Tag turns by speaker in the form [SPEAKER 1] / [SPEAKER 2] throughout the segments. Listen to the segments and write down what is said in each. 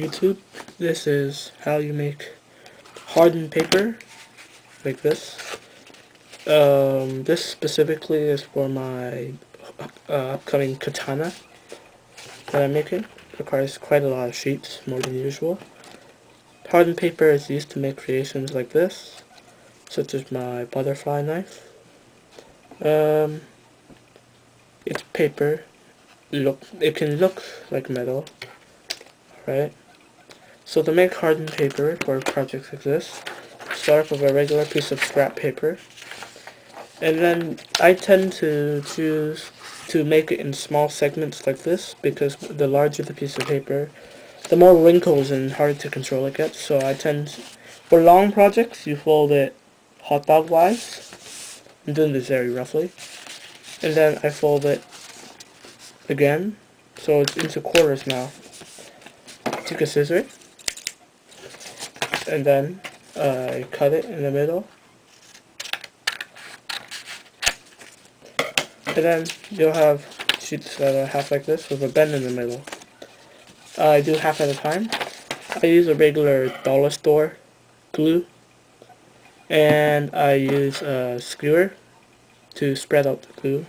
[SPEAKER 1] YouTube. This is how you make hardened paper like this. This specifically is for my upcoming katana that I'm making. It requires quite a lot of sheets, more than usual. Hardened paper is used to make creations like this, such as my butterfly knife. It's paper. It can look like metal, right? So to make hardened paper for projects like this, start with a regular piece of scrap paper, and then I tend to choose to make it in small segments like this, because the larger the piece of paper, the more wrinkles and harder to control it gets. So I tend to, for long projects, you fold it hot dog wise. I'm doing this very roughly, and then I fold it again, so it's into quarters now. Take a scissor, and then I cut it in the middle, and then you'll have sheets that are half like this with a bend in the middle. I do half at a time. I use a regular dollar store glue, and I use a skewer to spread out the glue.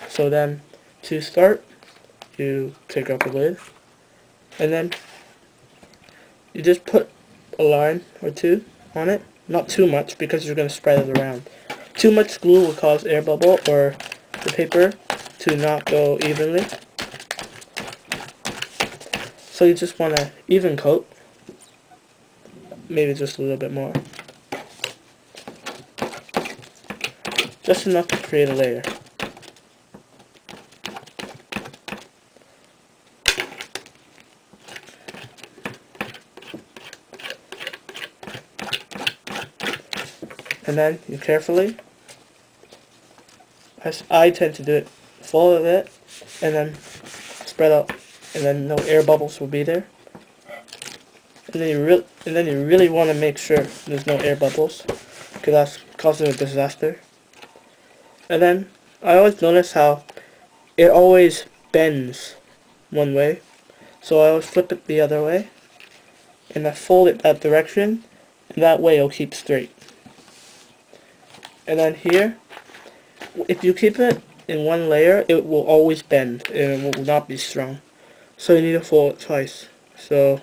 [SPEAKER 1] So then, to start, you take up a lid, and then you just put a line or two on it. Not too much, because you're going to spread it around. Too much glue will cause air bubble or the paper to not go evenly. So you just want to even coat, maybe just a little bit more. Just enough to create a layer. And then you carefully, as I tend to do it, fold it and then spread out, and then no air bubbles will be there. And then you really want to make sure there's no air bubbles, because that's causing a disaster. And then I always notice how it always bends one way, so I always flip it the other way, and I fold it that direction, and that way it'll keep straight. And then here, if you keep it in one layer, it will always bend and it will not be strong. So you need to fold it twice. So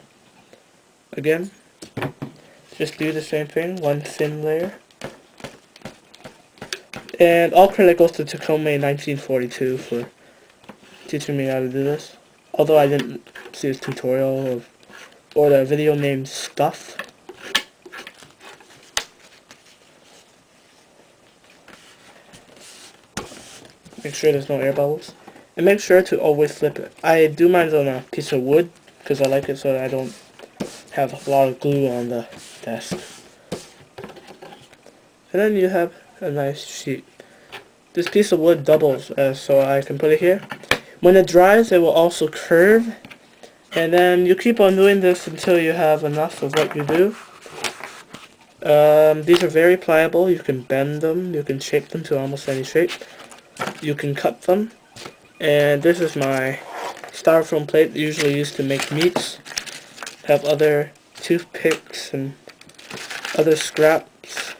[SPEAKER 1] again, just do the same thing, one thin layer. And all credit goes to Takome 1942 for teaching me how to do this. Although I didn't see his tutorial or the video named Stuff. Make sure there's no air bubbles. And make sure to always flip it. I do mine on a piece of wood, because I like it so that I don't have a lot of glue on the desk. And then you have a nice sheet. This piece of wood doubles, so I can put it here. When it dries, it will also curve. And then you keep on doing this until you have enough of what you do. These are very pliable. You can bend them. You can shape them to almost any shape. You can cut them. And this is my styrofoam plate, usually used to make meats. Have other toothpicks and other scraps.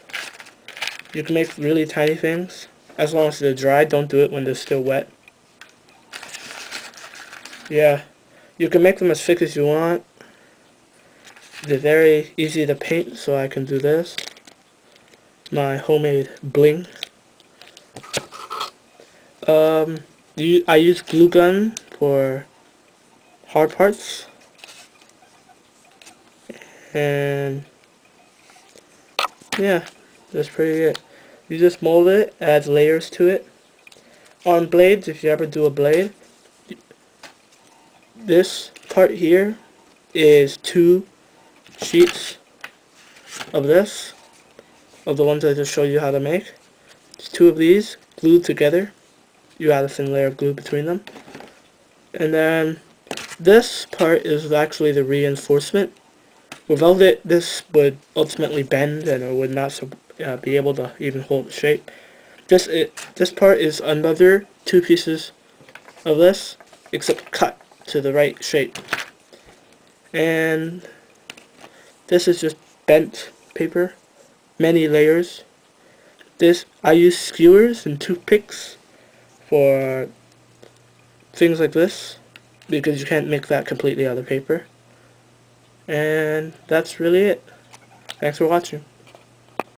[SPEAKER 1] You can make really tiny things, as long as they're dry. Don't do it when they're still wet. Yeah, you can make them as thick as you want. They're very easy to paint, so I can do this. My homemade bling. I use glue gun for hard parts, and yeah, that's pretty it. You just mold it, add layers to it. On blades, if you ever do a blade, this part here is 2 sheets of this, of the ones I just showed you how to make. It's 2 of these glued together. You add a thin layer of glue between them. And then this part is actually the reinforcement. Without it, this would ultimately bend and it would not be able to even hold the shape. This part is another 2 pieces of this, except cut to the right shape. And this is just bent paper, many layers. This, I use skewers and toothpicks for things like this, because you can't make that completely out of paper. And that's really it. Thanks for watching.